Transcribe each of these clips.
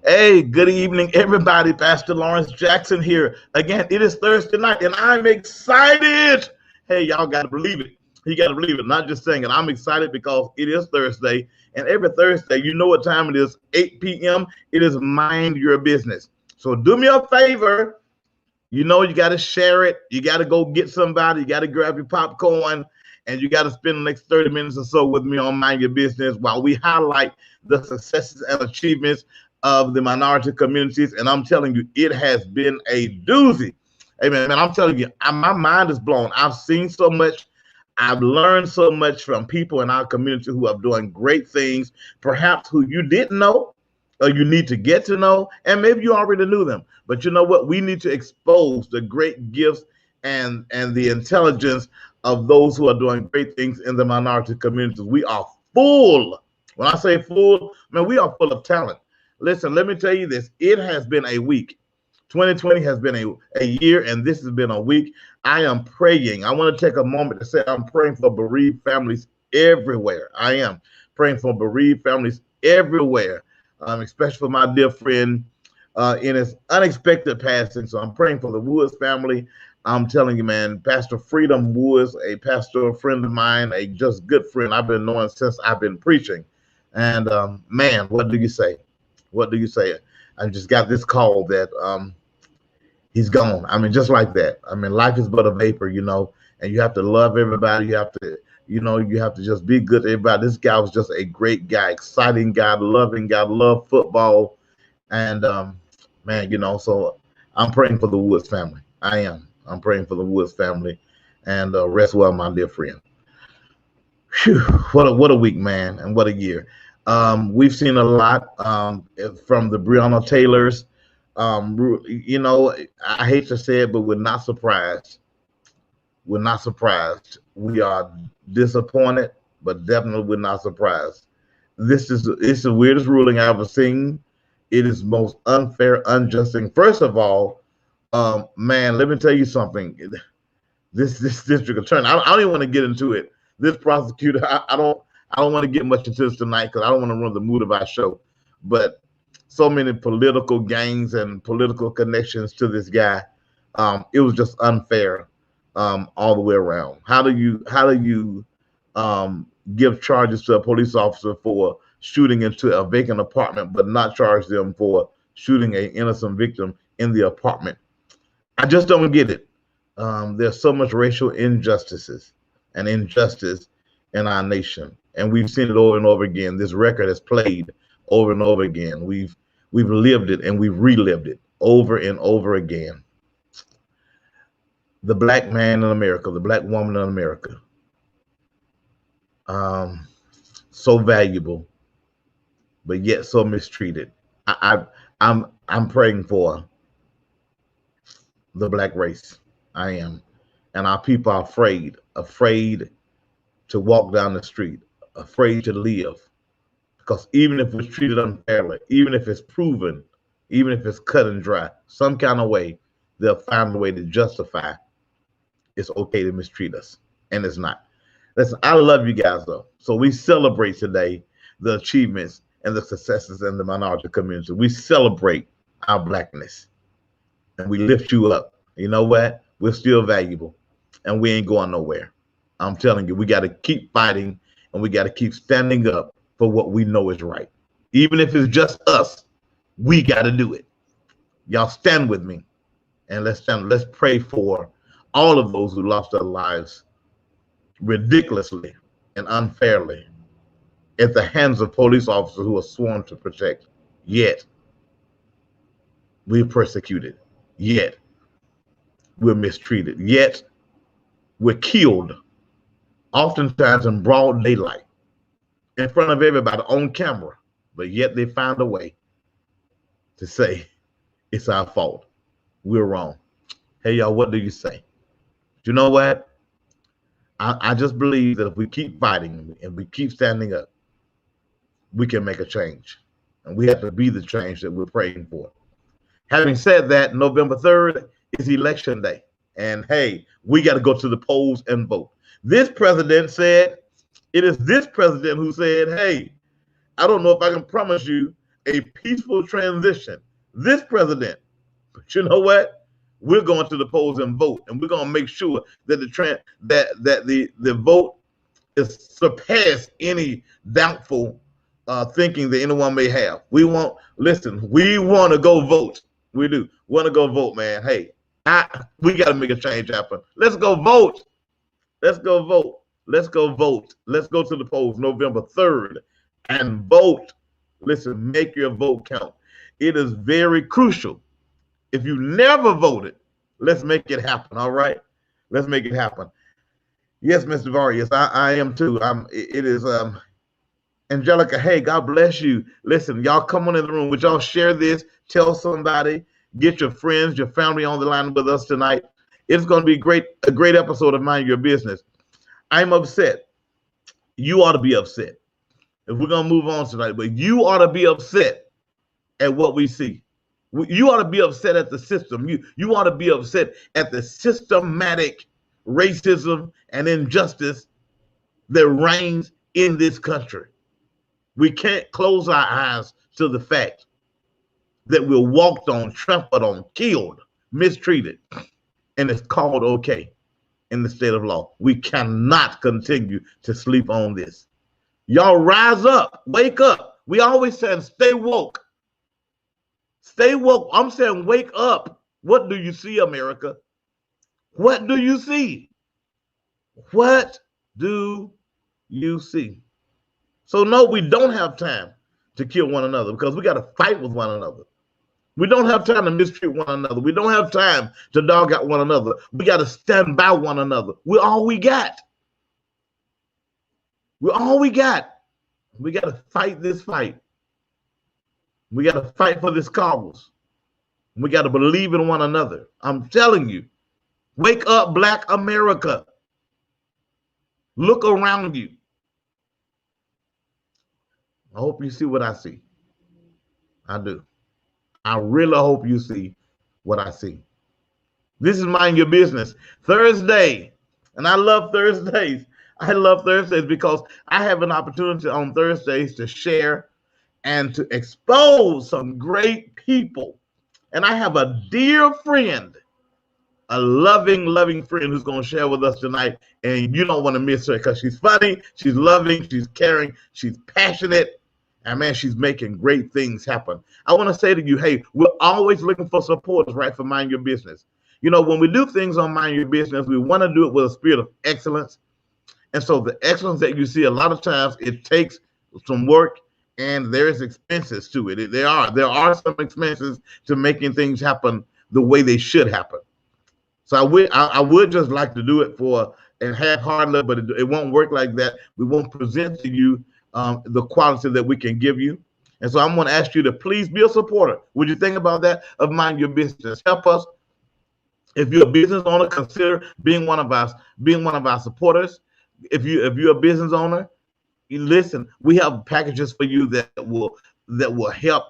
Hey, good evening, everybody. Pastor Lawrence Jackson here. Again, it is Thursday night, and I'm excited. Hey, y'all got to believe it. You got to believe it. Not just saying it. I'm excited because it is Thursday, and every Thursday, you know what time it is, 8 p.m. It is Mind Your Business. So do me a favor. You know, you got to share it. You got to go get somebody. You got to grab your popcorn, and you got to spend the next 30 minutes or so with me on Mind Your Business while we highlight the successes and achievements of the minority communities. And I'm telling you, it has been a doozy. Hey, man, I'm telling you, my mind is blown. I've seen so much. I've learned so much from people in our community who are doing great things, perhaps who you didn't know or you need to get to know, and maybe you already knew them. But you know what? We need to expose the great gifts and the intelligence of those who are doing great things in the minority communities. We are full. When I say full, man, we are full of talent. Listen, let me tell you this. It has been a week. 2020 has been a year, and this has been a week. I am praying. I want to take a moment to say I'm praying for bereaved families everywhere. I am praying for bereaved families everywhere, especially for my dear friend in his unexpected passing. So I'm praying for the Woods family. I'm telling you, man, Pastor Freedom Woods, a pastor friend of mine, a just good friend I've been knowing since I've been preaching. And man, what do you say? What do you say? I just got this call that he's gone. I mean, just like that. I mean, life is but a vapor, and you have to love everybody. You have to, you have to just be good to everybody. This guy was just a great guy, exciting guy, loving guy, love football. And man, so I'm praying for the Woods family. I am. I'm praying for the Woods family. And rest well, my dear friend. Whew, what a week, man, and what a year. We've seen a lot from the Breonna Taylors. I hate to say it, but we're not surprised. We're not surprised. We are disappointed, but definitely we're not surprised. It's the weirdest ruling I've ever seen. It is most unfair, unjust thing. First of all, man, let me tell you something. This district attorney, I don't even want to get into it. This prosecutor, I don't want to get much into this tonight because I don't want to ruin the mood of our show. But so many political gangs and political connections to this guy, it was just unfair all the way around. How do you give charges to a police officer for shooting into a vacant apartment, but not charge them for shooting an innocent victim in the apartment? I just don't get it. There's so much racial injustices and injustice in our nation, and we've seen it over and over again. This record has played over and over again. We've lived it and we've relived it over and over again. The black man in America, the black woman in America, so valuable, but yet so mistreated. I'm praying for the black race. I am, and our people are afraid to walk down the street, afraid to live. Because even if it's treated unfairly, even if it's proven, even if it's cut and dry, some kind of way, they'll find a way to justify it's okay to mistreat us. And it's not. Listen, I love you guys, though. So we celebrate today the achievements and the successes in the minority community. We celebrate our blackness. And we lift you up. You know what? We're still valuable. And we ain't going nowhere. I'm telling you, we got to keep fighting. And we got to keep standing up for what we know is right. Even if it's just us, we got to do it. Y'all stand with me, and let's pray for all of those who lost their lives ridiculously and unfairly at the hands of police officers who are sworn to protect. Yet we're persecuted. Yet we're mistreated. Yet we're killed, oftentimes in broad daylight, in front of everybody on camera, but yet they found a way to say it's our fault. We're wrong. Hey, y'all, what do you say? You know what? I just believe that if we keep fighting and we keep standing up, we can make a change. And we have to be the change that we're praying for. Having said that, November 3rd is election day. And hey, we got to go to the polls and vote. This president said, it is this president who said, hey, I don't know if I can promise you a peaceful transition. This president, but you know what? We're going to the polls and vote, and we're going to make sure that the vote is surpass any doubtful thinking that anyone may have. We want to go vote. We do want to go vote, man. Hey, we got to make a change happen. Let's go vote. Let's go vote. Let's go vote. Let's go to the polls November 3rd and vote. Listen, make your vote count. It is very crucial. If you never voted, let's make it happen. All right, let's make it happen. Yes, Mr. Vargas, I am too. It is Angelica. Hey, God bless you. Listen, y'all come on in the room. Would y'all share this? Tell somebody. Get your friends, your family on the line with us tonight. It's going to be a great episode of Mind Your Business. I'm upset. You ought to be upset. If we're going to move on tonight, but you ought to be upset at what we see. You ought to be upset at the system. You ought to be upset at the systematic racism and injustice that reigns in this country. We can't close our eyes to the fact that we're walked on, trampled on, killed, mistreated, and it's called okay in the state of law. We cannot continue to sleep on this. Y'all rise up, wake up. We always saying stay woke. Stay woke. I'm saying wake up. What do you see, America? What do you see? What do you see? So no, we don't have time to kill one another because we got to fight with one another. We don't have time to mistreat one another. We don't have time to dog out one another. We got to stand by one another. We're all we got. We're all we got. We got to fight this fight. We got to fight for this cause. We got to believe in one another. I'm telling you, wake up, Black America. Look around you. I hope you see what I see. I do. I really hope you see what I see. This is Mind Your Business. Thursday. And I love Thursdays. I love Thursdays because I have an opportunity on Thursdays to share and to expose some great people. And I have a dear friend, a loving friend who's going to share with us tonight. And you don't want to miss her because she's funny, she's loving, she's caring, she's passionate. And man, she's making great things happen. I want to say to you, hey, we're always looking for supporters, right, for Mind Your Business. You know, when we do things on Mind Your Business, we want to do it with a spirit of excellence. And so the excellence that you see, a lot of times it takes some work and there's expenses to it. There are some expenses to making things happen the way they should happen. So I would just like to do it for and half-heartedly, but it won't work like that. We won't present to you the quality that we can give you. And so I'm going to ask you to please be a supporter. Would you think about that? Of Mind Your Business. Help us. If you're a business owner, consider being one of our supporters. If you're a business owner, listen, we have packages for you that will help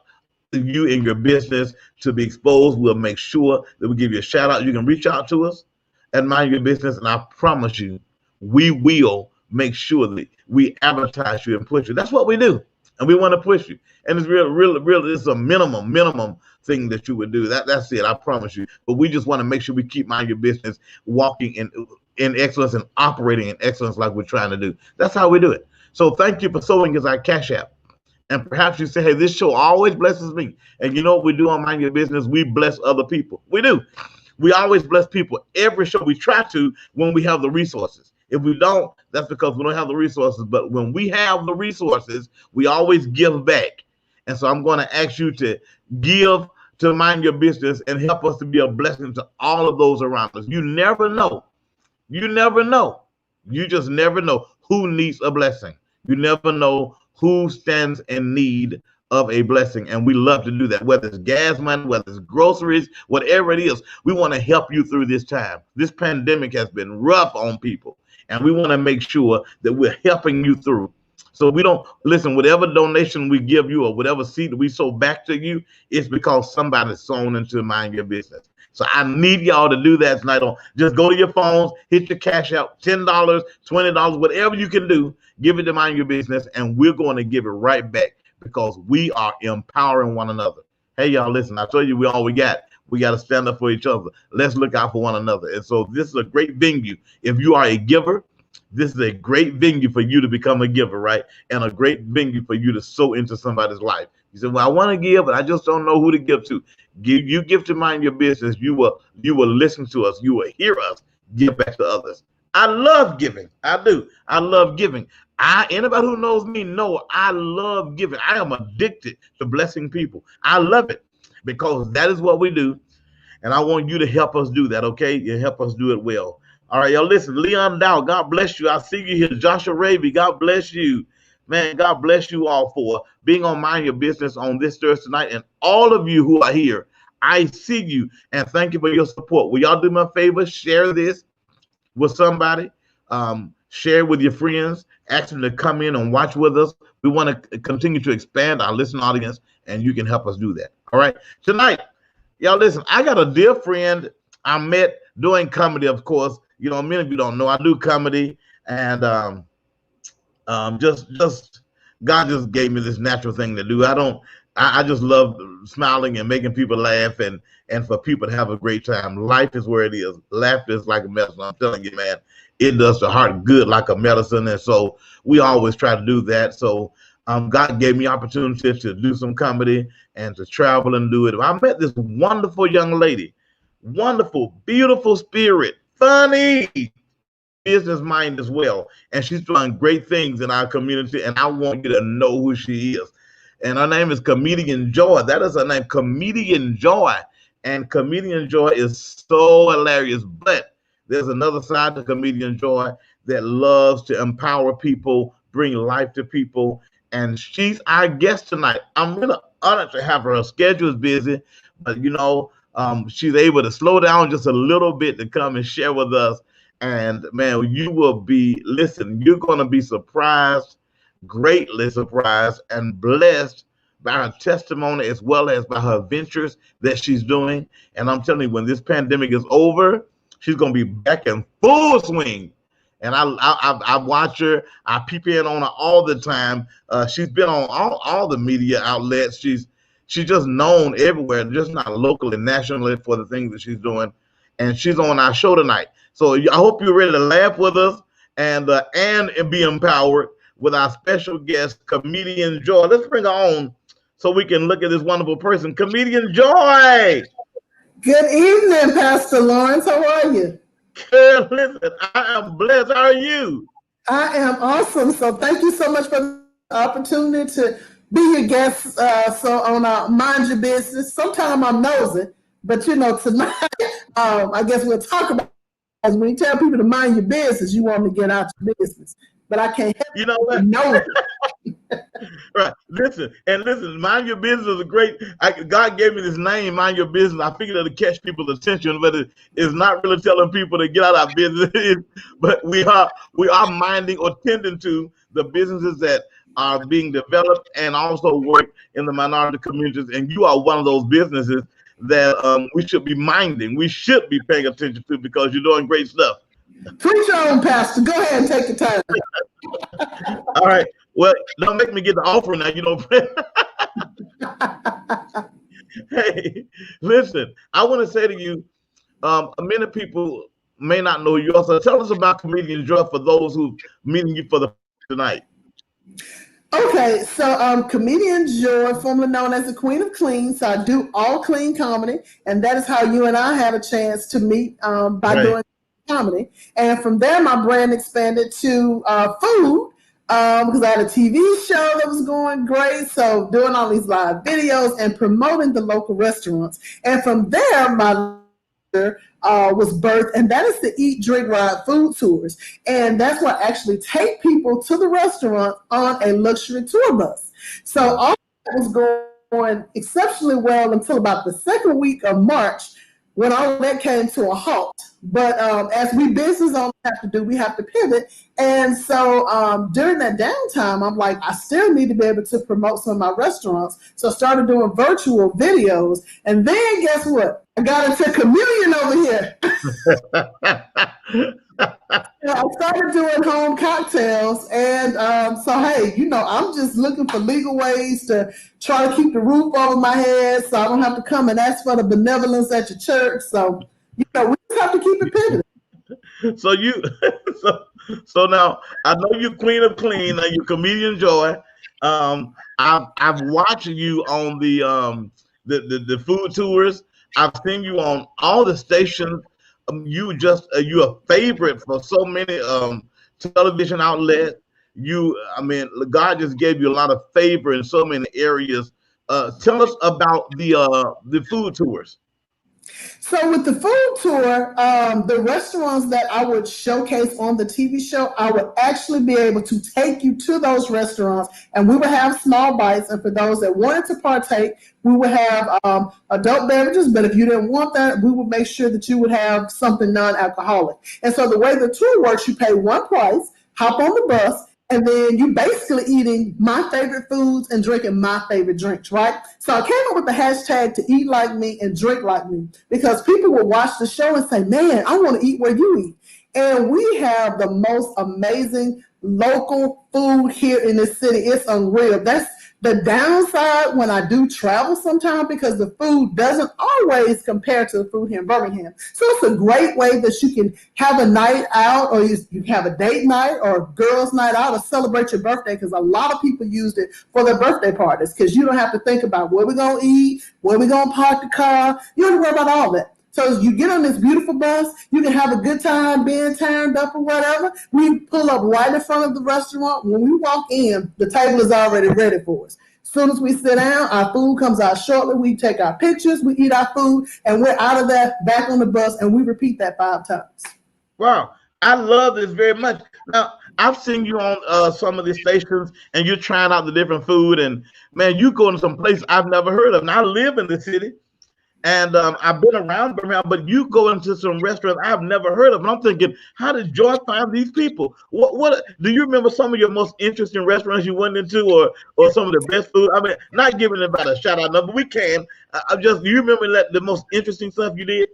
you in your business to be exposed. We'll make sure that we give you a shout out. You can reach out to us at Mind Your Business, and I promise you, we will make sure that we advertise you and push you. That's what we do, and we want to push you. And it's really, it's a minimum thing that you would do. That's it. I promise you. But we just want to make sure we keep Mind Your Business walking in excellence and operating in excellence like we're trying to do. That's how we do it. So thank you for sowing as our Cash App. And perhaps you say, hey, this show always blesses me. And you know what we do on Mind Your Business? We bless other people. We do. We always bless people. Every show we try to when we have the resources. If we don't, that's because we don't have the resources. But when we have the resources, we always give back. And so I'm going to ask you to give to Mind Your Business and help us to be a blessing to all of those around us. You never know. You never know. You just never know who needs a blessing. You never know who stands in need of a blessing. And we love to do that, whether it's gas money, whether it's groceries, whatever it is. We want to help you through this time. This pandemic has been rough on people, and we want to make sure that we're helping you through. So we don't, listen, whatever donation we give you or whatever seed that we sow back to you, it's because somebody's sown into Mind Your Business. So I need y'all to do that tonight. Just go to your phones, hit your Cash App, $10, $20, whatever you can do, give it to Mind Your Business, and we're going to give it right back because we are empowering one another. Hey, y'all, listen, I told you we got. We got to stand up for each other. Let's look out for one another. And so this is a great venue. If you are a giver, this is a great venue for you to become a giver, right? And a great venue for you to sow into somebody's life. You say, well, I want to give, but I just don't know who to give to. You give to Mind Your Business. You will listen to us. You will hear us give back to others. I love giving. I do. I love giving. Anybody who knows me know I love giving. I am addicted to blessing people. I love it because that is what we do. And I want you to help us do that, okay? You help us do it well. All right, y'all, listen. Leon Dow, God bless you. I see you here. Joshua Raby, God bless you. Man, God bless you all for being on Mind Your Business on this Thursday night. And all of you who are here, I see you. And thank you for your support. Will y'all do me a favor? Share this with somebody. Share with your friends. Ask them to come in and watch with us. We want to continue to expand our listening audience, and you can help us do that. All right. Tonight, y'all listen, I got a dear friend I met doing comedy, of course. You know, many of you don't know I do comedy, and just God just gave me this natural thing to do. I just love smiling and making people laugh and for people to have a great time. Life is where it is. Laughter is like a medicine. I'm telling you, man, it does the heart good like a medicine. And so we always try to do that. So God gave me opportunity to do some comedy and to travel and do it. I met this wonderful young lady, wonderful, beautiful spirit, funny, business mind as well. And she's doing great things in our community. And I want you to know who she is. And her name is Comedian Joy. That is her name, Comedian Joy. And Comedian Joy is so hilarious. But there's another side to Comedian Joy that loves to empower people, bring life to people. And she's our guest tonight. I'm really honored to have her. Her schedule is busy, but you know, she's able to slow down just a little bit to come and share with us. And man, you will be, listen, you're going to be surprised, greatly surprised and blessed by her testimony as well as by her ventures that she's doing. And I'm telling you, when this pandemic is over, she's going to be back in full swing. And I watch her. I peep in on her all the time. She's been on all the media outlets. She's just known everywhere, just not locally, nationally, for the things that she's doing. And she's on our show tonight. So I hope you're ready to laugh with us and be empowered with our special guest, Comedian Joy. Let's bring her on so we can look at this wonderful person, Comedian Joy. Good evening, Pastor Lawrence. How are you? Good. Listen, I am blessed. How are you? I am awesome. So thank you so much for the opportunity to be your guest. So on Mind Your Business. Sometimes I'm nosy, but you know, tonight, I guess we'll talk about it. When you tell people to mind your business, you want them to get out your business. But I can't help you know what? No. Right. Listen, Mind Your Business is a great. God gave me this name, Mind Your Business. I figured it'll catch people's attention, but it's not really telling people to get out of our business. But we are minding or tending to the businesses that are being developed and also work in the minority communities. And you are one of those businesses that we should be minding. We should be paying attention to because you're doing great stuff. Preach on, Pastor. Go ahead and take the time. All right. Well, don't make me get the offer now, you know. Hey, listen, I want to say to you, many people may not know you. Also, tell us about Comedian Joy for those who meeting you for the tonight. Okay, so Comedian Joy, formerly known as the Queen of Clean. So I do all clean comedy, and that is how you and I had a chance to meet by doing comedy. And from there, my brand expanded to food because I had a TV show that was going great. So doing all these live videos and promoting the local restaurants. And from there, my was birthed, and that is the Eat, Drink, Ride food tours. And that's what actually take people to the restaurant on a luxury tour bus. So all that was going exceptionally well until about the second week of March when all of that came to a halt. But as we business owners have to do, we have to pivot. And so during that downtime, I'm like, I still need to be able to promote some of my restaurants. So I started doing virtual videos. And then guess what? I got into communion over here. I started doing home cocktails, and so hey, I'm just looking for legal ways to try to keep the roof over my head, so I don't have to come and ask for the benevolence at your church. So we just have to keep it pivoting. So you, so now I know you're Queen of Clean and you're Comedian Joy. I've watched you on the food tours. I've seen you on all the stations. You're a favorite for so many television outlets. God just gave you a lot of favor in so many areas. Tell us about the food tours. So with the food tour, the restaurants that I would showcase on the TV show, I would actually be able to take you to those restaurants, and we would have small bites. And for those that wanted to partake, we would have adult beverages. But if you didn't want that, we would make sure that you would have something non-alcoholic. And so the way the tour works, you pay one price, hop on the bus, and then you basically eating my favorite foods and drinking my favorite drinks, right? So I came up with the hashtag to eat like me and drink like me, because people will watch the show and say, man, I want to eat where you eat. And we have the most amazing local food here in this city. It's unreal. That's the downside when I do travel sometimes, because the food doesn't always compare to the food here in Birmingham. So it's a great way that you can have a night out, or you have a date night or a girls' night out, or celebrate your birthday, because a lot of people used it for their birthday parties, because you don't have to think about where we're going to eat, where we're going to park the car. You don't have to worry about all that. So you get on this beautiful bus, you can have a good time being turned up or whatever. We pull up right in front of the restaurant. When we walk in, the table is already ready for us. As soon as we sit down, our food comes out shortly. We take our pictures, we eat our food, and we're out of there, back on the bus, and we repeat that 5 times. Wow, I love this very much. Now, I've seen you on some of the stations, and you're trying out the different food, and man, you go to some place I've never heard of. Now, I live in the city, and I've been around, but you go into some restaurants I've never heard of, and I'm thinking, how did Joy find these people? What do you remember some of your most interesting restaurants you went into, or some of the best food? I mean, not giving about a shout out number, we can. Do you remember the most interesting stuff you did?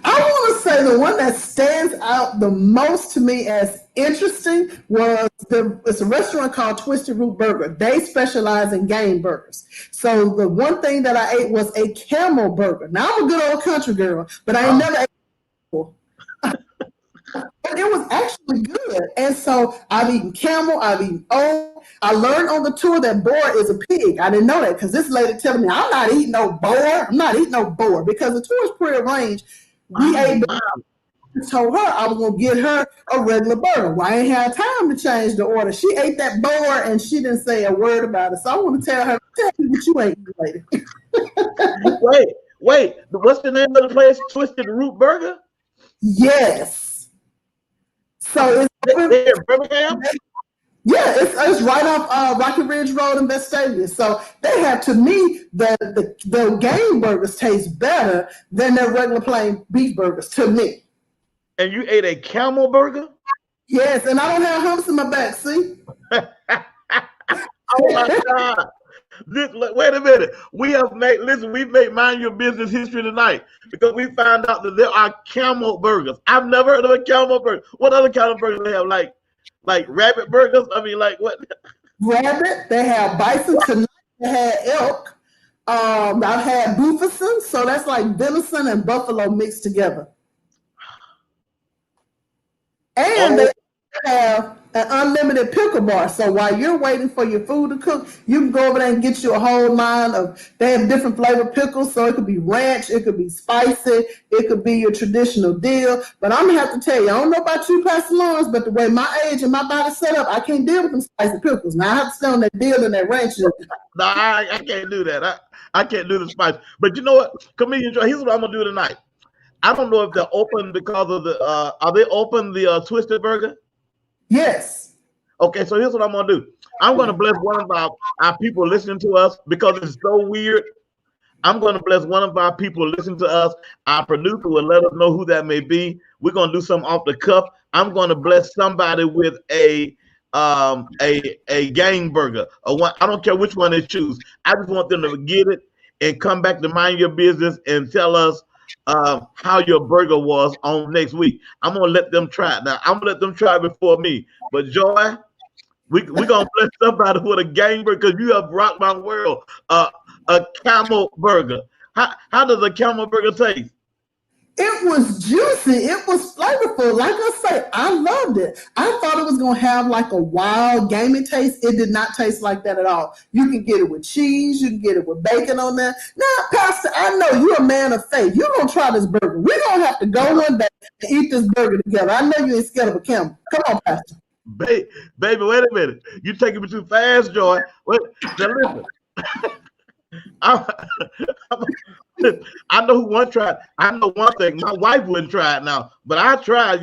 I want to say the one that stands out the most to me as interesting was it's a restaurant called Twisted Root Burger. They specialize in game burgers. So the one thing that I ate was a camel burger. Now, I'm a good old country girl, but I ain't never ate before. But it was actually good. And so I've eaten camel, I've eaten oat. I learned on the tour that boar is a pig. I didn't know that, because this lady telling me, I'm not eating no boar. I'm not eating no boar, because the tour is prearranged. We ate. Told her I was gonna get her a regular burger. Well, I ain't had time to change the order. She ate that boar and she didn't say a word about it. So I want to tell her, tell me what you ate, lady. Wait. What's the name of the place? Twisted Root Burger? Yes. So it's in Birmingham? Yeah, it's right off Rocky Ridge Road in Vestavia. So they have, to me, the game burgers taste better than their regular plain beef burgers, to me. And you ate a camel burger? Yes, and I don't have humps in my back, see? Oh my God. Wait a minute. We've made Mind Your Business history tonight, because we found out that there are camel burgers. I've never heard of a camel burger. What other kind of burgers do they have? Like rabbit burgers? I mean, like what? Rabbit. They have bison. Tonight they had elk. I've had buffason, so that's like venison and buffalo mixed together. And they have an unlimited pickle bar. So while you're waiting for your food to cook, you can go over there and get you a whole line of, they have different flavored pickles. So it could be ranch, it could be spicy, it could be your traditional dill. But I'm gonna have to tell you, I don't know about you, Pastor Lawrence, but the way my age and my body set up, I can't deal with them spicy pickles. Now I have to stay on that dill and that ranch. No, I can't do that. I can't do the spice. But you know what? Comedian Joy, here's what I'm gonna do tonight. I don't know if they're open because of the are they open the Twisted Burger? Yes. Okay, so here's what I'm gonna do. I'm gonna bless one of our people listening to us, because it's so weird. I'm gonna bless one of our people listening to us. Our producer will let us know who that may be. We're gonna do something off the cuff. I'm gonna bless somebody with a gang burger. I don't care which one they choose. I just want them to get it and come back to Mind Your Business and tell us how your burger was on next week. I'm gonna let them try it. Now I'm gonna let them try it before me. But Joy, we gonna bless somebody with a game burger because you have rocked my world. A camel burger. How does a camel burger taste? It was juicy. It was flavorful. Like I say, I loved it. I thought it was going to have like a wild, gamey taste. It did not taste like that at all. You can get it with cheese. You can get it with bacon on there. Now, Pastor, I know you're a man of faith. You're going to try this burger. We're going to have to go one day and eat this burger together. I know you ain't scared of a camel. Come on, Pastor. Baby, wait a minute. You're taking me too fast, Joy. Wait, now listen. I know who won't try it. I know one thing. My wife wouldn't try it now, but I tried.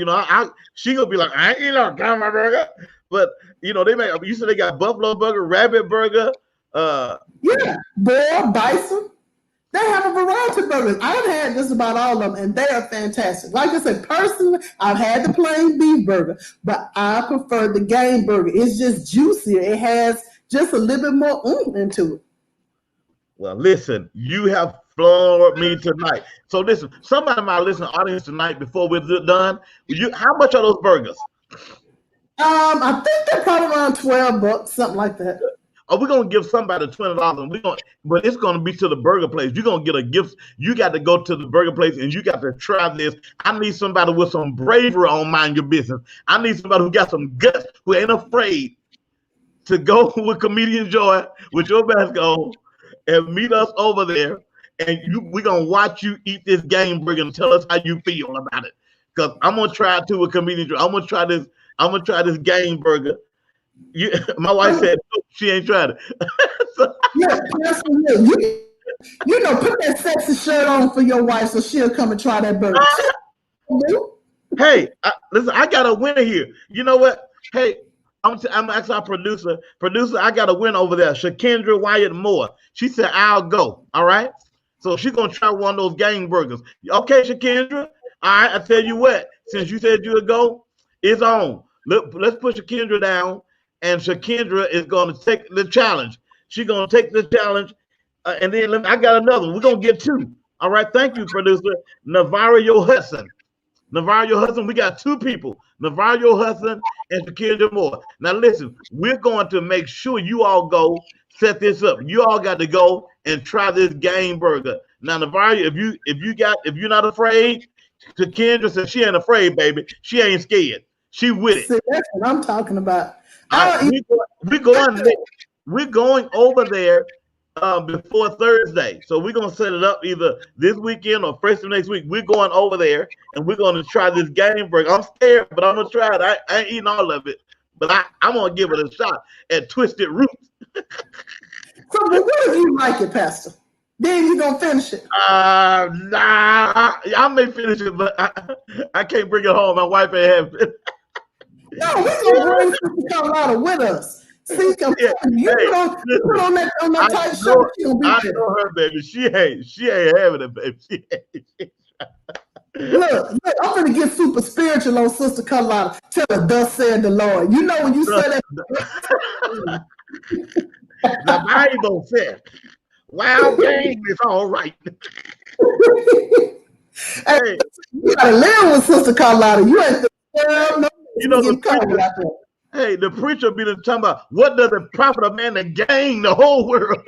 She gonna be like, I ain't eating no camel burger. But they make. You said they got buffalo burger, rabbit burger. Yeah, boar, bison. They have a variety of burgers. I've had just about all of them, and they are fantastic. Like I said, personally, I've had the plain beef burger, but I prefer the game burger. It's just juicier. It has just a little bit more oomph into it. Well, listen, you have floored me tonight. So listen, somebody might listen to the audience tonight before we're done. How much are those burgers? I think they're probably around $12, something like that. Are we gonna give somebody $20? But it's gonna be to the burger place. You're gonna get a gift. You got to go to the burger place and you got to try this. I need somebody with some bravery on Mind Your Business. I need somebody who got some guts, who ain't afraid to go with Comedian Joy with your mask on and meet us over there. And we're gonna watch you eat this game burger and tell us how you feel about it. Because I'm gonna try it too with Comedian Joy. I'm gonna try this game burger. My wife said no, she ain't tried it. Yeah, put that sexy shirt on for your wife so she'll come and try that burger. Hey, listen, I got a winner here. You know what? Hey, I'm actually our producer. Producer, I got a win over there. Shakendra Wyatt Moore. She said, I'll go. All right. So she's going to try one of those game burgers. Okay, Shakendra. All right. I tell you what, since you said you would go, it's on. Look, let's put Shakendra down. And Shakendra is going to take the challenge. She's going to take the challenge. And then I got another one. We're going to get two. All right. Thank you, producer. Navario Hudson. We got two people. Navario Hudson and Shakendra Moore. Now, listen, we're going to make sure you all go set this up. You all got to go and try this game burger. Now, Navario, if you're not afraid, Shakendra said she ain't afraid, baby. She ain't scared. She with it. See, that's what I'm talking about. We're going over there before Thursday. So we're going to set it up either this weekend or first of next week. We're going over there and we're going to try this game burger. I'm scared, but I'm going to try it. I ain't eating all of it, but I'm going to give it a shot at Twisted Roots. So what if you like it, Pastor? Then you going to finish it? Nah, I may finish it, but I can't bring it home. My wife ain't having it. No, we're going to bring Sister Carlotta with us. See, you put on that tight shirt. I know her, baby. She ain't having it, baby. Look, I'm going to get super spiritual on Sister Carlotta. Tell her, thus said the Lord. You know when you say that. The Bible says, wild game is all right. Hey, you got to live with Sister Carlotta. You ain't the the preacher be talking about what does it profit a man to gain the whole world?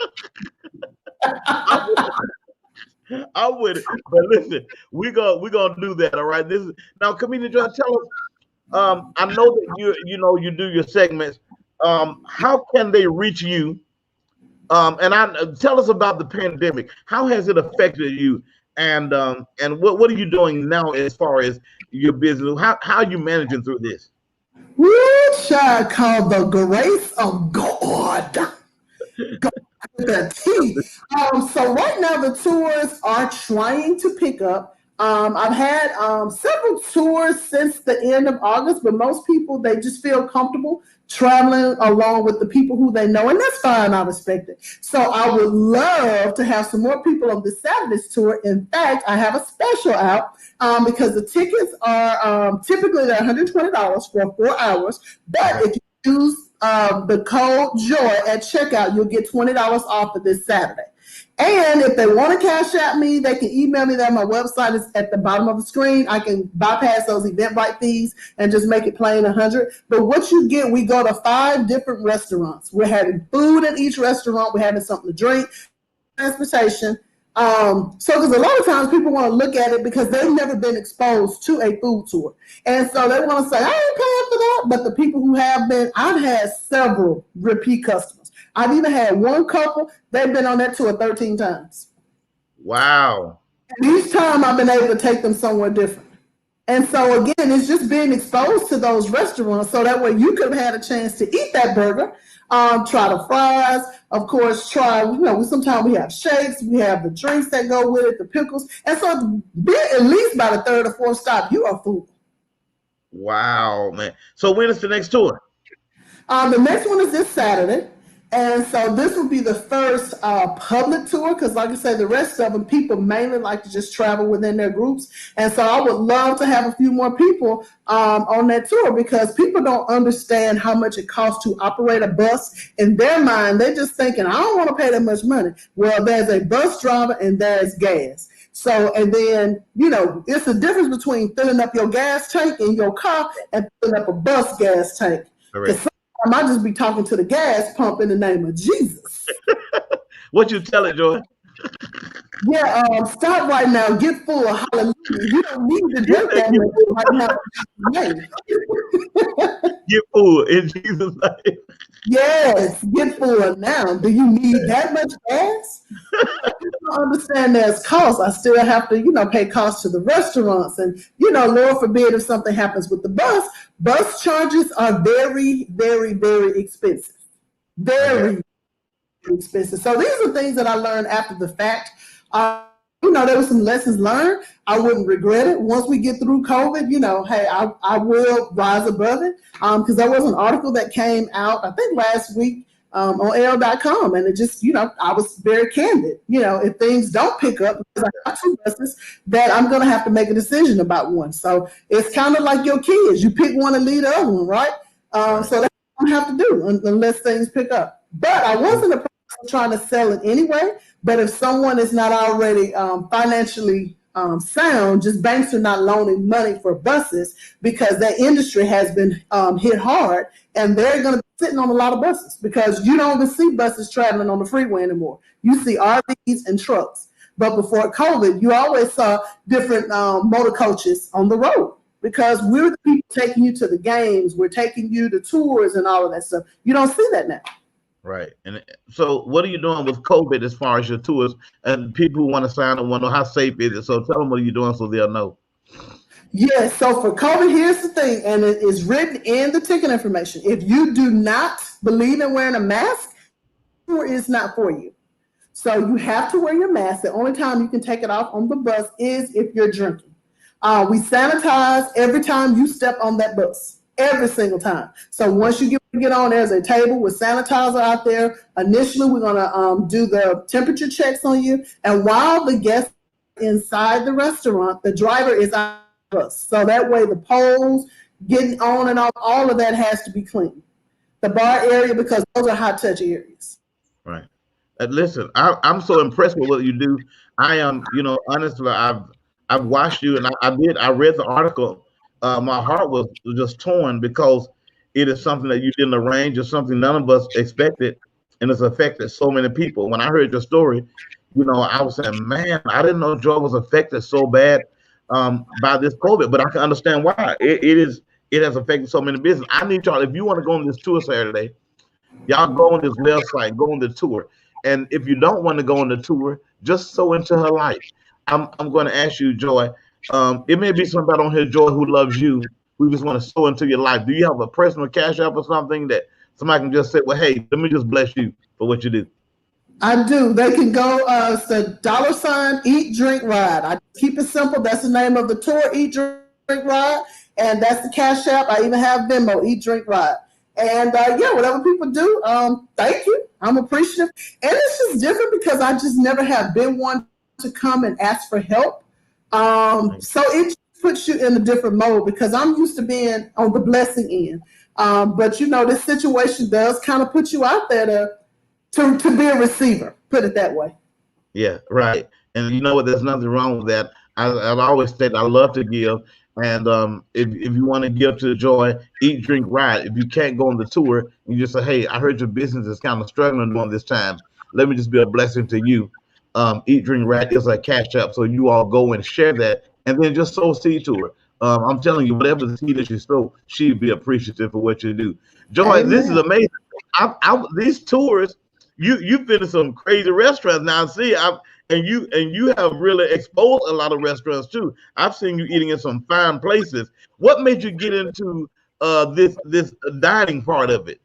I'm with it. But listen, we're gonna do that. All right. This is now, Comedian Joy, tell us. I know that you do your segments. How can they reach you? And tell us about the pandemic. How has it affected you? And what are you doing now as far as your business? How are you managing through this? Which I call the grace of God. So right now the tours are trying to pick up. I've had several tours since the end of August, but most people, they just feel comfortable traveling along with the people who they know, and that's fine. I respect it. So I would love to have some more people on the Saturday's tour. In fact, I have a special out because the tickets are typically they're $120 for 4 hours, but if you use the code JOY at checkout, you'll get $20 off of this Saturday. And if they want to cash at me, they can email me that. My website is at the bottom of the screen. I can bypass those Eventbrite fees and just make it plain 100. But what you get, we go to 5 different restaurants. We're having food at each restaurant. We're having something to drink, transportation. So because a lot of times people want to look at it because they've never been exposed to a food tour. And so they want to say, I ain't paying for that. But the people who have been, I've had several repeat customers. I've even had one couple, they've been on that tour 13 times. Wow. And each time I've been able to take them somewhere different. And so again, it's just being exposed to those restaurants so that way you could have had a chance to eat that burger, try the fries, of course, sometimes we have shakes, we have the drinks that go with it, the pickles. And so at least by the 3rd or 4th stop, you are full. Wow, man. So when is the next tour? The next one is this Saturday. And so this will be the first public tour because, like I said, the rest of them, people mainly like to just travel within their groups. And so I would love to have a few more people on that tour because people don't understand how much it costs to operate a bus. In their mind, they're just thinking, I don't want to pay that much money. Well, there's a bus driver and there's gas. So, and then, it's a difference between filling up your gas tank in your car and filling up a bus gas tank. I might just be talking to the gas pump in the name of Jesus. What you tell it, Joy? Yeah, stop right now. Get full. Hallelujah. You don't need to drink that much right now. Get full in Jesus' name. Yes, get full now. Do you need that much gas? I don't understand there's cost. I still have to, pay costs to the restaurants. And, Lord forbid if something happens with the bus charges are very, very, very expensive. Very expensive. So these are things that I learned after the fact. There were some lessons learned. I wouldn't regret it. Once we get through COVID, hey, I will rise above it. Because there was an article that came out, I think last week on L.com. And it just, I was very candid. If things don't pick up, because I got 2 buses, that I'm going to have to make a decision about one. So it's kind of like your kids. You pick one and leave the other one, right? So that's what I have to do unless things pick up. But I wasn't a person trying to sell it anyway. But if someone is not already financially sound, just banks are not loaning money for buses because that industry has been hit hard, and they're going to be sitting on a lot of buses because you don't even see buses traveling on the freeway anymore. You see RVs and trucks. But before COVID, you always saw different motor coaches on the road because we're the people taking you to the games. We're taking you to tours and all of that stuff. You don't see that now. Right. And so what are you doing with COVID as far as your tours and people who want to sign up want to know how safe is it? So tell them what you're doing so they'll know. Yes. So for COVID, here's the thing, and it is written in the ticket information. If you do not believe in wearing a mask, the tour is not for you. So you have to wear your mask. The only time you can take it off on the bus is if you're drinking. We sanitize every time you step on that bus. Every single time. So once you get on, there's a table with sanitizer out there. Initially, we're going to do the temperature checks on you. And while the guests are inside the restaurant, the driver is on the bus. So that way the poles, getting on and off, all of that has to be clean. The bar area, because those are high touch areas. Right. Listen, I'm so impressed with what you do. I am, honestly, I've watched you and I read the article. My heart was just torn because it is something that you didn't arrange or something none of us expected, and it's affected so many people. When I heard your story, I was saying, man, I didn't know Joy was affected so bad by this COVID, but I can understand why. It has affected so many businesses. I need y'all, if you want to go on this tour Saturday, y'all go on this website, go on the tour. And if you don't want to go on the tour, just sow into her life. I'm going to ask you, Joy, it may be somebody on here, Joy, who loves you. We just want to sow into your life. Do you have a personal cash app or something that somebody can just say, well, hey, let me just bless you for what you do? I do. They can go the $ Eat Drink Ride. I keep it simple. That's the name of the tour, Eat Drink Ride. And that's the cash app. I even have Venmo, Eat Drink Ride. And whatever people do, thank you. I'm appreciative. And it's just different because I just never have been one to come and ask for help. So it puts you in a different mode because I'm used to being on the blessing end. But this situation does kind of put you out there to be a receiver, put it that way. Yeah, right. And you know what? There's nothing wrong with that. I've always said I love to give. And if you want to give to Joy, eat, drink, ride. If you can't go on the tour, you just say, hey, I heard your business is kind of struggling during this time. Let me just be a blessing to you. Eat, drink, ride is a cash app. So you all go and share that and then just sow seed to her. I'm telling you, whatever the seed that you sow, she'd be appreciative for what you do. Joy, this is Amen. amazing. These tours, you've been to some crazy restaurants now. See, and you have really exposed a lot of restaurants too. I've seen you eating in some fine places. What made you get into this dining part of it?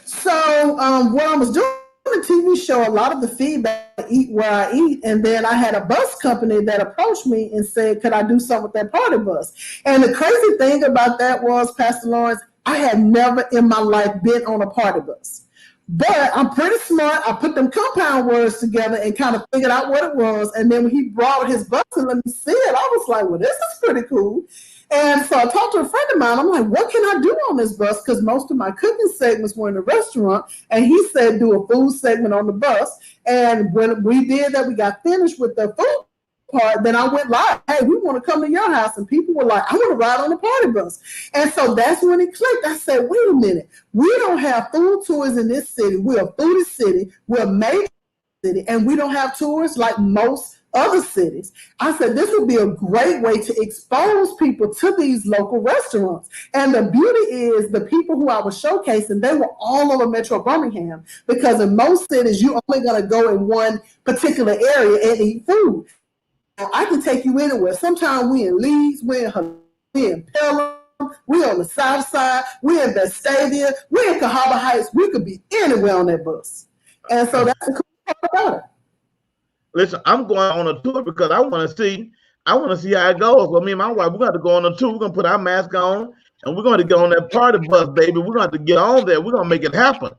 So when I was doing the TV show, a lot of the feedback, eat where I eat, and then I had a bus company that approached me and said, could I do something with that party bus? And the crazy thing about that was, Pastor Lawrence, I had never in my life been on a party bus. But I'm pretty smart. I put them compound words together and kind of figured out what it was. And then when he brought his bus and let me see it, I was like, well, this is pretty cool. And so I talked to a friend of mine. I'm like, what can I do on this bus? Because most of my cooking segments were in the restaurant. And he said, do a food segment on the bus. And when we did that, we got finished with the food part. Then I went live. Hey, we want to come to your house. And people were like, I want to ride on the party bus. And so that's when it clicked. I said, wait a minute. We don't have food tours in this city. We're a foodie city. We're a major city. And we don't have tours like most other cities. I said, this would be a great way to expose people to these local restaurants. And the beauty is the people who I was showcasing, they were all over Metro Birmingham, because in most cities, you're only going to go in one particular area and eat food. Now, I can take you anywhere. Sometimes we in Leeds, we in Pelham, we on the south side, we in Vestavia, we in Cahaba Heights. We could be anywhere on that bus. And so that's the cool part about it. Listen, I'm going on a tour because I want to see how it goes. Well, me and my wife, we're going to go on a tour. We're going to put our mask on and we're going to get on that party bus, baby. We're going to get on there. We're going to make it happen.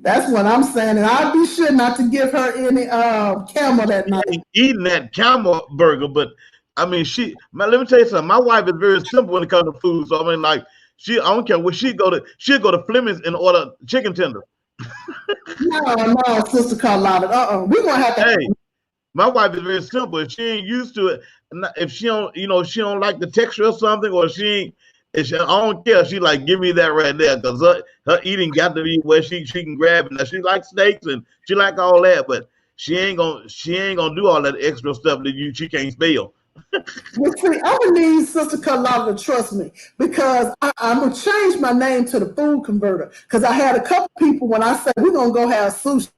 That's what I'm saying. And I'll be sure not to give her any camel that night. Eating that camel burger, but I mean, let me tell you something. My wife is very simple when it comes to food. So I mean, like, I don't care where she'll go to Fleming's and order chicken tenders. No, Sister Carlotta. We're gonna have to. Hey, my wife is very simple. If she ain't used to it, if she don't like the texture or something, or I don't care. She like, give me that right there, because her eating got to be where she can grab it. Now she likes steaks and she like all that, but she ain't gonna do all that extra stuff that she can't spell. Well, see, I'm gonna need Sister Carlotta to trust me, because I'm gonna change my name to the food converter. Because I had a couple people when I said we're gonna go have sushi.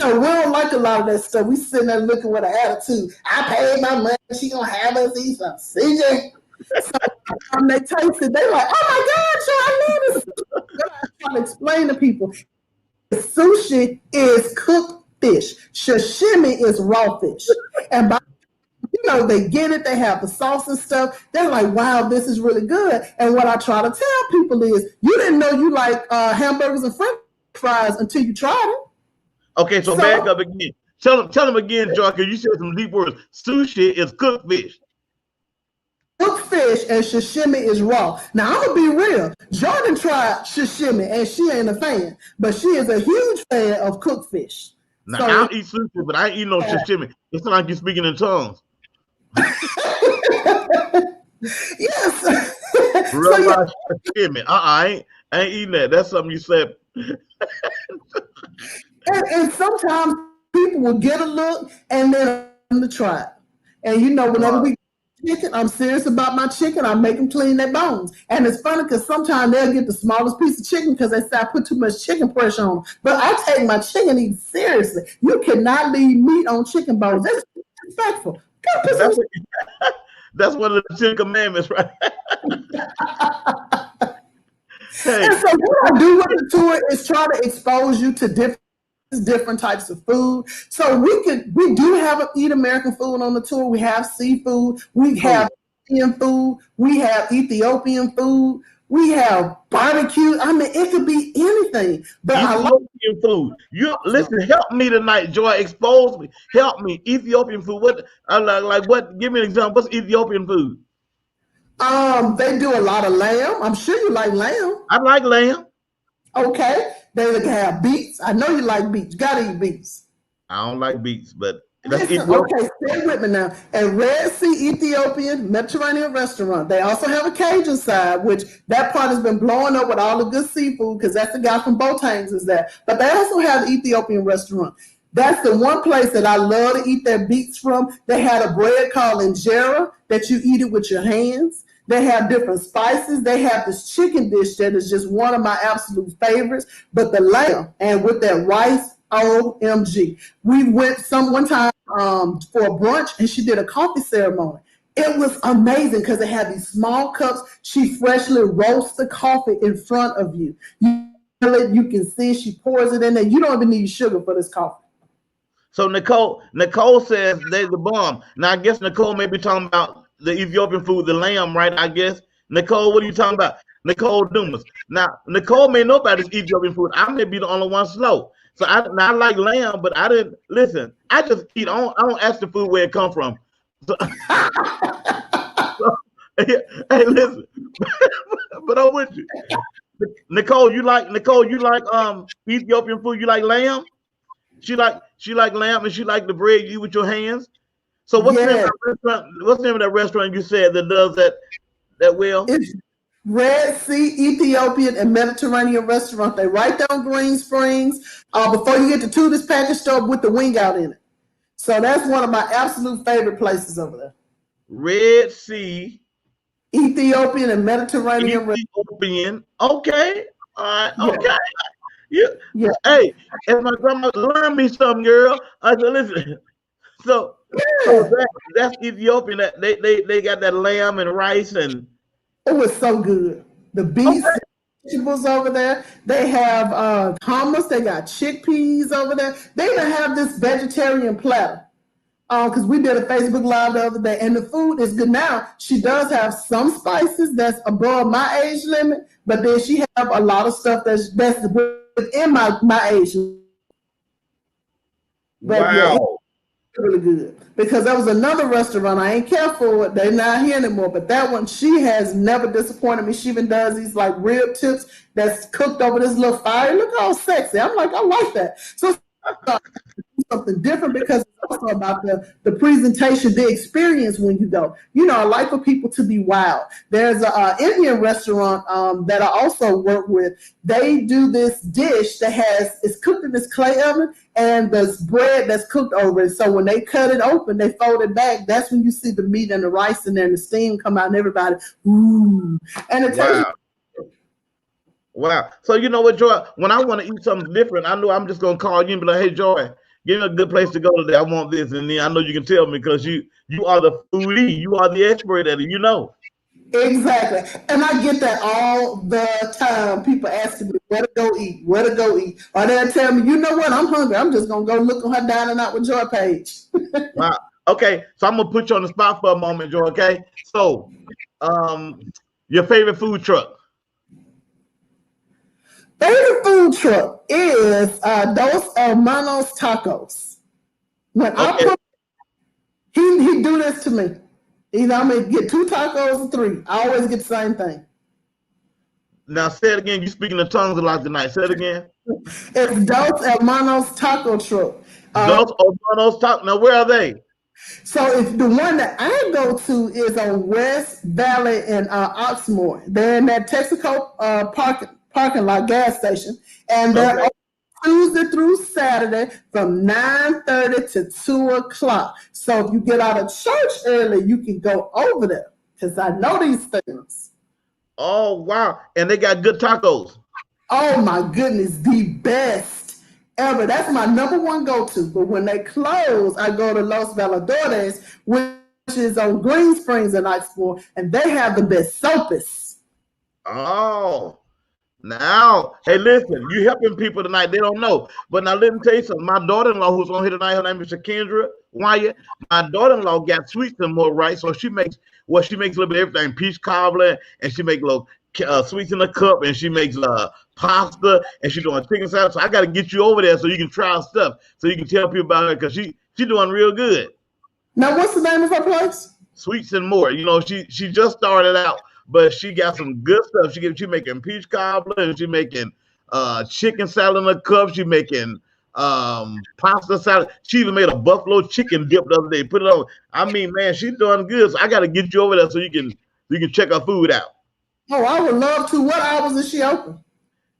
We don't like a lot of that stuff. We sitting there looking with an attitude. I paid my money. She gonna have us eat some CJ. So when they taste it, they like, oh my God, I love this. I'm trying to explain to people. Sushi is cooked fish. Sashimi is raw fish. And they get it. They have the sauce and stuff. They're like, wow, this is really good. And what I try to tell people is, you didn't know you like hamburgers and French fries until you tried it. Okay, so back up again. Tell them again, Joy, because you said some deep words. Sushi is cooked fish. Cooked fish and sashimi is raw. Now, I'm going to be real. Jordan tried sashimi, and she ain't a fan. But she is a huge fan of cooked fish. Now, I'll eat sushi, but I ain't eat no sashimi. It's not like you're speaking in tongues. Yes. Real sashimi. I ain't eating that. That's something you said. And sometimes people will get a look and then to try it. And whenever we chicken, I'm serious about my chicken. I make them clean their bones. And it's funny because sometimes they'll get the smallest piece of chicken because they say I put too much chicken pressure on them. But I take my chicken eating seriously. You cannot leave meat on chicken bones. That's disrespectful. That's one of the 10 commandments, right? Hey. And so what I do with the tour is try to expose you to different types of food. So we do have Eat American Food on the tour. We have seafood. We have Indian food. We have Ethiopian food. We have barbecue. I mean, it could be anything. But Ethiopian food. Listen, help me tonight, Joy. Expose me. Help me. Ethiopian food. What? What? Give me an example. What's Ethiopian food? They do a lot of lamb. I'm sure you like lamb. I like lamb. Okay. They have beets. I know you like beets. You gotta eat beets. I don't like beets, but that's Listen, okay, stay with me now. At Red Sea Ethiopian Mediterranean restaurant, they also have a Cajun side, which that part has been blowing up with all the good seafood because that's the guy from Botangs is there. But they also have the Ethiopian restaurant. That's the one place that I love to eat their beets from. They had a bread called injera that you eat it with your hands. They have different spices. They have this chicken dish that is just one of my absolute favorites. But the lamb and with that rice, OMG. We went one time for a brunch and she did a coffee ceremony. It was amazing because they had these small cups. She freshly roasts the coffee in front of you. You can see she pours it in there. You don't even need sugar for this coffee. So Nicole says they're the bomb. Now I guess Nicole may be talking about the Ethiopian food, the lamb, right? I guess. Nicole, what are you talking about? Nicole Dumas. Now Nicole may know about this Ethiopian food. I may be the only one slow. So I like lamb, but I didn't listen. I just eat. I don't ask the food where it come from. So, hey, listen. But I'm with you, Nicole. You like Ethiopian food? You like lamb? She like lamb, and she like the bread you eat with your hands. So what's the name of that restaurant? What's the name of that restaurant you said that does that well? It's Red Sea Ethiopian and Mediterranean restaurant. They right there on Green Springs. Before you get to Tudor's package store with the wing out in it. So that's one of my absolute favorite places over there. Red Sea Ethiopian and Mediterranean. Ethiopian. Okay. All right. Okay. Yeah. Hey, as my grandma, learn me something, girl. I said, listen. So that's Ethiopian. That they got that lamb and rice and. It was so good. The beets, vegetables over there. They have hummus. They got chickpeas over there. They even have this vegetarian platter. Because we did a Facebook Live the other day, and the food is good. Now she does have some spices that's above my age limit, but then she have a lot of stuff that's within my age limit. But wow. Yeah, really good because there was another restaurant I ain't care for it. They're not here anymore, but that one she has never disappointed me. She even does these like rib tips that's cooked over this little fire. Look how sexy. I'm like, I like that. So something different because it's also about the presentation, the experience when you go. You know, I like for people to be wild. There's an Indian restaurant that I also work with. They do this dish that it's cooked in this clay oven and there's bread that's cooked over it. So when they cut it open, they fold it back. That's when you see the meat and the rice in there and the steam come out and everybody, ooh. And it tastes. Wow. So you know what, Joy? When I want to eat something different, I know I'm just gonna call you and be like, "Hey, Joy, give me a good place to go today. I want this," and then I know you can tell me because you are the foodie, you are the expert at it. You know. Exactly, and I get that all the time. People asking me where to go eat, or they'll tell me, "You know what? I'm hungry. I'm just gonna go look on her Dining Out with Joy page." Wow. Okay, so I'm gonna put you on the spot for a moment, Joy. Okay, so your favorite food truck. Favorite food truck is Dos Hermanos Tacos. When I he do this to me. Either I'm gonna get 2 tacos or 3. I always get the same thing. Now say it again. You speaking in tongues a lot tonight. Say it again. It's Dos Hermanos Taco Truck. Dos Hermanos Taco. Now where are they? So if the one that I go to is on West Valley in Oxmoor. They're in that Texaco parking lot gas station, and they're open Tuesday through Saturday from 9:30 to 2 o'clock. So if you get out of church early, you can go over there because I know these things. Oh wow! And they got good tacos. Oh my goodness, the best ever. That's my number one go-to. But when they close, I go to Los Veladores, which is on Green Springs in Oxmoor, and they have the best sopes. Oh. Now, hey, listen, you helping people tonight. They don't know. But now let me tell you something. My daughter-in-law who's on here tonight, her name is Shakendra Wyatt. My daughter-in-law got sweets and more, right? So she makes a little bit of everything. Peach cobbler, and she makes little sweets in a cup, and she makes pasta, and she's doing chicken salad. So I got to get you over there so you can try stuff, so you can tell people about her, because she's doing real good. Now, what's the name of her place? Sweets and More. You know, she just started out, but she got some good stuff. She making peach cobbler, and she making chicken salad in a cup. She making pasta salad. She even made a buffalo chicken dip the other day. Put it on. I mean, man, she's doing good. So I got to get you over there so you can check her food out. Oh, I would love to. What hours is she open?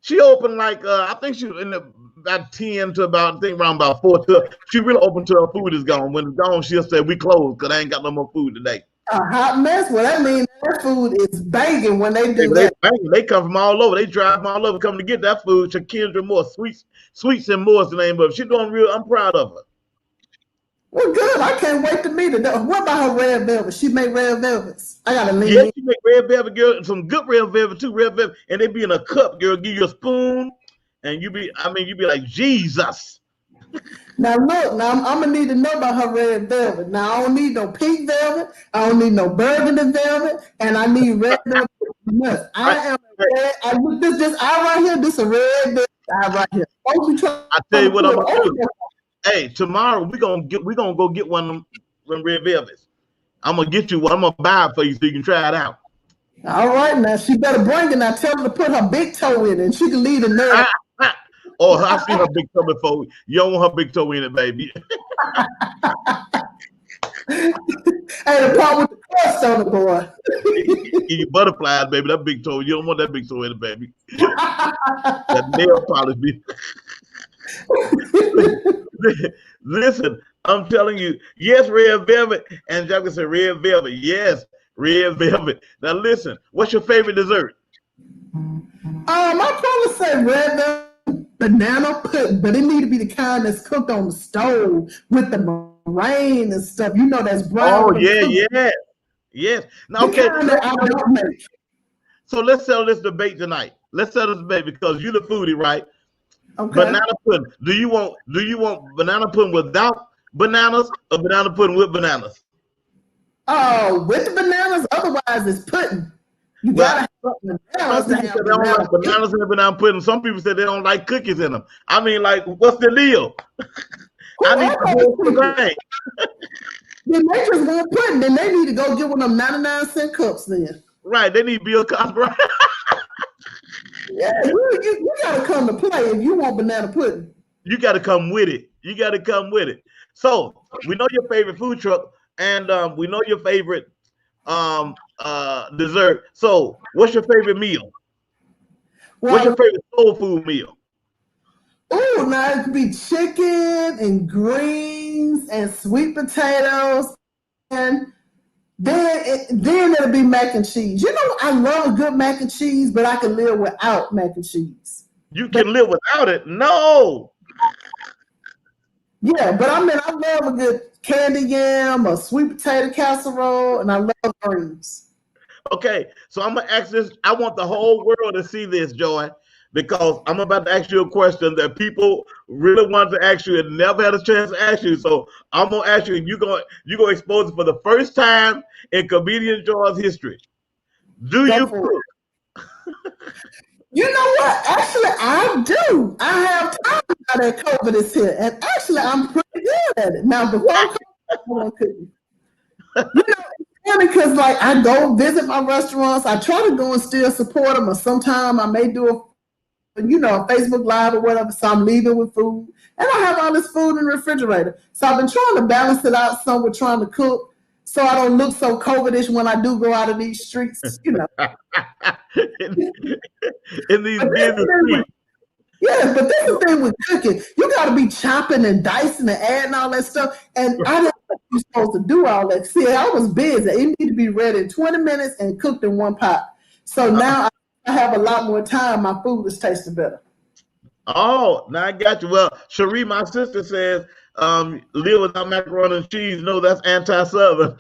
She opened like I think she in about 10 to about, I think around about 4 to. She really open till her food is gone. When it's gone, she'll say we closed because I ain't got no more food today. A hot mess. Well, that means their food is banging when they do that. They come from all over. They drive from all over coming to get that food. Shakendra Moore, Sweets and Moore's the name of it. She's doing real. I'm proud of her. Well, good. I can't wait to meet her. What about her red velvet? She make red velvets. I gotta leave. Yeah, she make red velvet, girl. Some good red velvet too. Red velvet, and they be in a cup, girl. Give you a spoon, and you be like Jesus. Now look, I'm gonna need to know about her red velvet. Now I don't need no pink velvet, I don't need no burgundy velvet, and I need red velvet nuts. I am red. I look this eye right here. This a red velvet eye right here. I tell you what I'm gonna do. Hey, tomorrow we gonna go get one of them red velvets. I'm gonna get you one. I'm gonna buy it for you so you can try it out. All right, now she better bring it. Now tell her to put her big toe in it, and she can leave it there. Oh, I see her big toe before. You don't want her big toe in it, baby. Hey, the part with the crust on it, boy. You butterflies, baby. That big toe. You don't want that big toe in it, baby. That nail polish, baby. Listen, I'm telling you, yes, red velvet. And Jackie said red velvet. Yes, red velvet. Now listen, what's your favorite dessert? I'd probably say red velvet banana pudding, but it need to be the kind that's cooked on the stove with the meringue and stuff. You know that's brown. Oh yeah. Now okay. So let's settle this debate tonight. Let's settle this debate because you're the foodie, right? Okay. Banana pudding. Do you want banana pudding without bananas or banana pudding with bananas? Oh, with the bananas. Otherwise, it's pudding. You gotta have bananas. Some people say they don't like bananas in the banana pudding. Some people say they don't like cookies in them. I mean, like, what's the deal? I need the whole thing. Then they just want pudding. Then they need to go get one of them 99-cent cups. Then right, they need Bill Cosby. Yeah, you gotta come to play if you want banana pudding. You gotta come with it. So we know your favorite food truck, and we know your favorite dessert. So what's your favorite meal? What's your favorite soul food meal? Oh, now it could be chicken and greens and sweet potatoes, and then it'll be mac and cheese. You know, I love a good mac and cheese, but I can live without mac and cheese. You can live without it? No. Yeah, but I mean, I love a good candy yam, a sweet potato casserole, and I love greens. Okay, so I'm gonna ask this. I want the whole world to see this, Joy, because I'm about to ask you a question that people really want to ask you and never had a chance to ask you. So I'm gonna ask you, and you're gonna expose it for the first time in Comedian Joy's history. Do you cook? You know what? Actually, I do. I have time now that COVID is here, and actually, I'm pretty good at it now. Before COVID, you know, it's funny because like I go visit my restaurants. I try to go and still support them, or sometime I may do a Facebook Live or whatever. So I'm leaving with food, and I have all this food in the refrigerator. So I've been trying to balance it out some with trying to cook, so I don't look so COVID-ish when I do go out of these streets, you know. in these business streets. Yeah, but this is the thing with cooking. You got to be chopping and dicing and adding all that stuff. And I didn't know you were supposed to do all that. See, I was busy. It needed to be ready in 20 minutes and cooked in one pot. So now I have a lot more time. My food is tasting better. Oh, now I got you. Well, Cherie, my sister, says, live without macaroni and cheese. No, that's anti-Southern.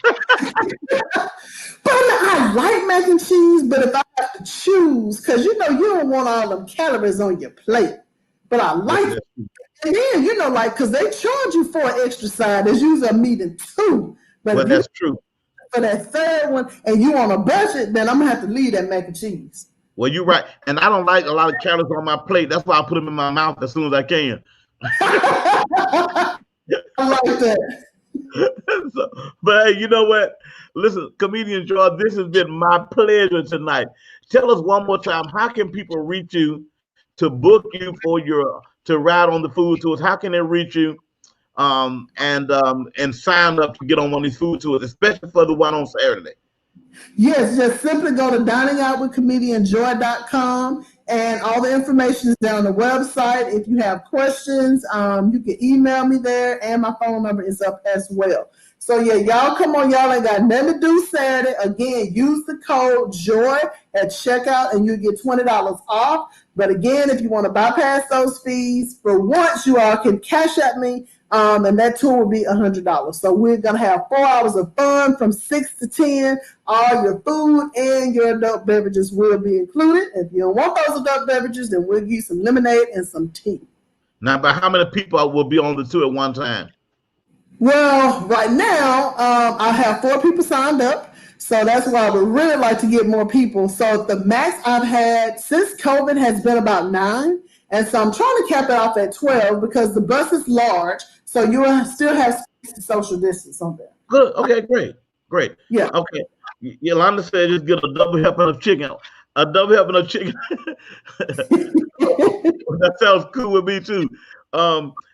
But I like mac and cheese, but if I have to choose, because you don't want all them calories on your plate. But I like it. And then, because they charge you for an extra side. There's usually a meat and two. But well, that's true. For that third one, and you on a budget, then I'm going to have to leave that mac and cheese. Well, you're right. And I don't like a lot of calories on my plate. That's why I put them in my mouth as soon as I can. I like that. But hey, you know what? Listen, Comedian Joy, this has been my pleasure tonight. Tell us one more time, how can people reach you to book you for your to ride on the food tours, how can they reach you and sign up to get on one of these food tours, especially for the one on Saturday? Yes, just simply go to diningoutwithcomedianjoy.com, and all the information is there on the website. If you have questions, you can email me there, and my phone number is up as well. So yeah, y'all come on, y'all ain't got nothing to do Saturday. Again, use the code JOY at checkout and you get $20 off. But again, if you want to bypass those fees, for once you all can cash at me, and that tour will be $100. So we're gonna have 4 hours of fun from 6 to 10. All your food and your adult beverages will be included. If you don't want those adult beverages, then we'll give you some lemonade and some tea. Now, by how many people will be on the tour at one time? Well, right now, I have 4 people signed up. So that's why I would really like to get more people. So the max I've had since COVID has been about 9. And so I'm trying to cap it off at 12 because the bus is large. So you will still have social distance on there. Good. Okay, great. Yeah. Okay. Yolanda said just get a double helping of chicken. A double helping of chicken. That sounds cool with me too.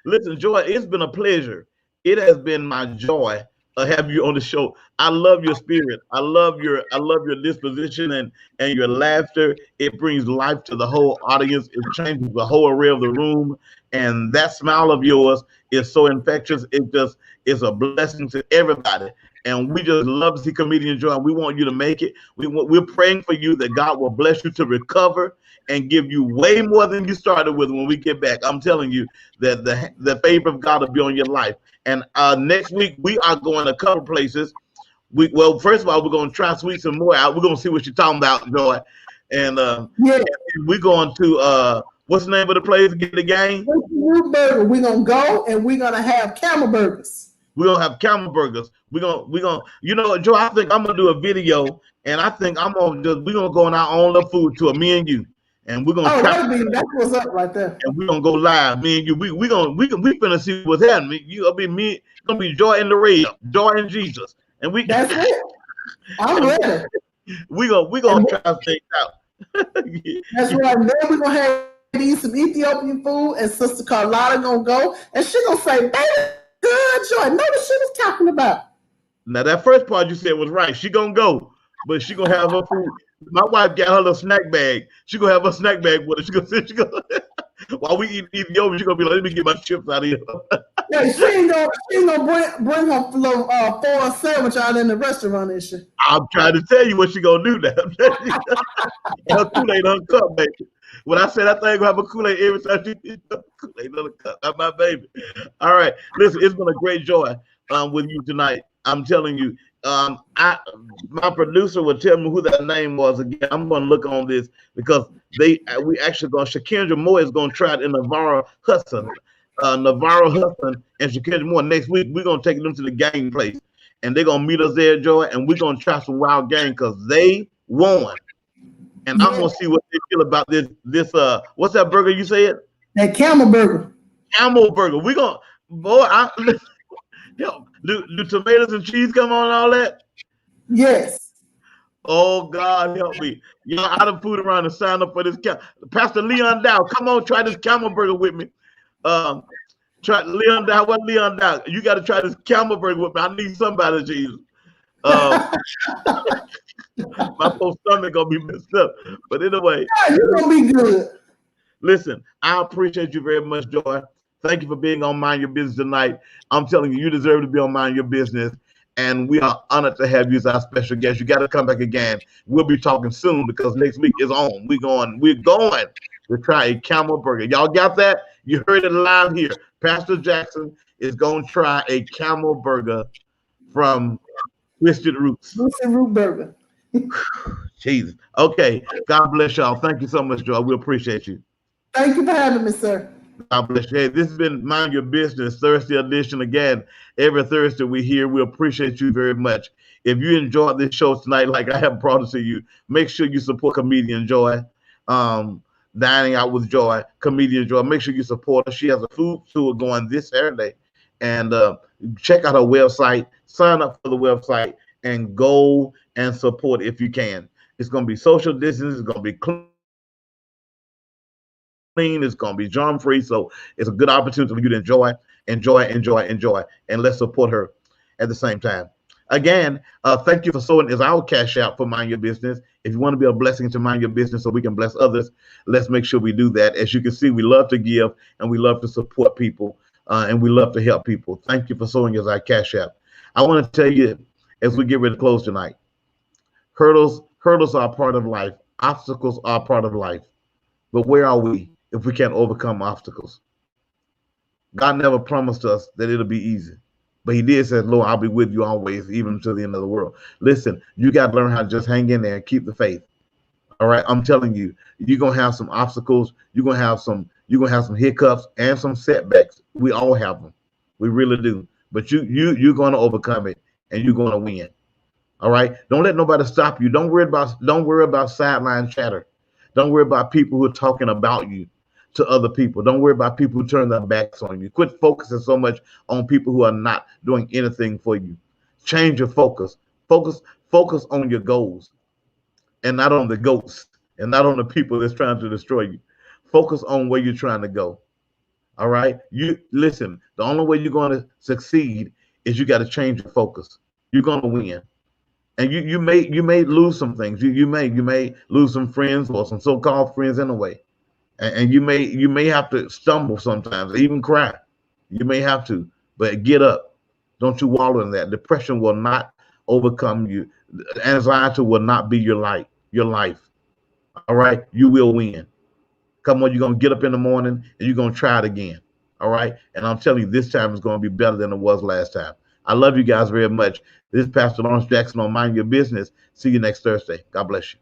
Listen, Joy, it's been a pleasure. It has been my joy to have you on the show. I love your spirit. I love your disposition and your laughter. It brings life to the whole audience. It changes the whole array of the room. And that smile of yours is so infectious. It just is a blessing to everybody. And we just love to see Comedian Joy. We want you to make it. We're praying for you that God will bless you to recover and give you way more than you started with when we get back. I'm telling you that the favor of God will be on your life. And next week, we are going to a couple places. Well, first of all, we're going to try Sweet some more out. We're going to see what you're talking about, Joy. And we're going to, what's the name of the place? Get the game? We're going to go and we're going to have camel burgers. We're going to have camel burgers. We're going you know, Joe, I think I'm going to do a video, and I think we're going to go on our own little food tour, me and you. And we're gonna that's what's up right there. And we're gonna go live. Me and you, we finna see what's happening. You'll be me, gonna be Joy in the radio, Joy in Jesus. And that's it. I'm ready. We gonna try things out. That's right. Then we're gonna have some Ethiopian food, and Sister Carlotta gonna go, and she gonna say, "Baby, good Joy, know what she was talking about." Now that first part you said was right. She gonna go, but she gonna have her food. My wife got her little snack bag. She gonna have her snack bag with her. She gonna while we eat Ethiopian, she gonna be like, "Let me get my chips out of here." Yeah, she ain't gonna bring her little foreign sandwich out in the restaurant and shit. I'm trying to tell you what she gonna do now. Her Kool-Aid on cup, baby. When I say that thing gonna have a Kool-Aid every time she eats Kool-Aid on the cup, that's my baby. All right, listen, it's been a great joy with you tonight. I'm telling you. My producer will tell me who that name was again. I'm going to look on this because we actually going. Shakendra Moore is going to try it in Navarro Hudson, and Shakendra Moore next week. We're going to take them to the game place, and they're going to meet us there, Joy, and we're going to try some wild game because they won, and I'm going to see what they feel about this. What's that burger you said? That camel burger. Camel burger. We gonna Do tomatoes and cheese come on and all that? Yes. Oh, God, help me. Y'all out of food around and sign up for this. Pastor Leon Dow, come on, try this camel burger with me. Try Leon Dow. What Leon Dow? You got to try this camel burger with me. I need somebody, Jesus. My whole stomach going to be messed up. But anyway. Yeah, you're going to be good. Listen, I appreciate you very much, Joy. Thank you for being on Mind Your Business tonight. I'm telling you, you deserve to be on Mind Your Business. And we are honored to have you as our special guest. You got to come back again. We'll be talking soon because next week is on. We're going to try a camel burger. Y'all got that? You heard it live here. Pastor Jackson is going to try a camel burger from Twisted Roots. Twisted Root Burger. Jesus. Okay. God bless y'all. Thank you so much, Joy. We appreciate you. Thank you for having me, sir. God bless you. Hey, this has been Mind Your Business Thursday edition. Again, every Thursday we're here. We appreciate you very much. If you enjoyed this show tonight, like I have brought it to you, make sure you support Comedian Joy. Dining Out with Joy, Comedian Joy. Make sure you support her. She has a food tour going this Saturday. And check out her website, sign up for the website, and go and support if you can. It's going to be social distance. It's going to be clean. clean. It's going to be germ free. So it's a good opportunity for you to enjoy, and let's support her at the same time. Again, thank you for sowing is our cash out for Mind Your Business. If you want to be a blessing to Mind Your Business so we can bless others, let's make sure we do that. As you can see, we love to give and we love to support people and we love to help people. Thank you for sowing as our cash out. I want to tell you as we get ready to close tonight, hurdles are part of life. Obstacles are part of life. But where are we if we can't overcome obstacles? God never promised us that it'll be easy. But he did say, Lord, I'll be with you always, even to the end of the world. Listen, you got to learn how to just hang in there and keep the faith. All right. I'm telling you, you're going to have some obstacles. You're going to have some hiccups and some setbacks. We all have them. We really do. But you're going to overcome it and you're going to win. All right. Don't let nobody stop you. Don't worry about sideline chatter. Don't worry about people who are talking about you to other people. Don't worry about people who turn their backs on you. Quit focusing so much on people who are not doing anything for you. Change your focus. Focus on your goals and not on the goats and not on the people that's trying to destroy you. Focus on where you're trying to go. All right. You listen, the only way you're going to succeed is you got to change your focus. You're going to win. And you may lose some things. You may lose some friends or some so-called friends in a way. And you may have to stumble sometimes, even cry. You may have to, but get up. Don't you wallow in that. Depression will not overcome you. Anxiety will not be your life. All right, you will win. Come on, you're gonna get up in the morning and you're gonna try it again. All right, and I'm telling you, this time is gonna be better than it was last time. I love you guys very much. This is Pastor Lawrence Jackson on Mind Your Business. See you next Thursday. God bless you.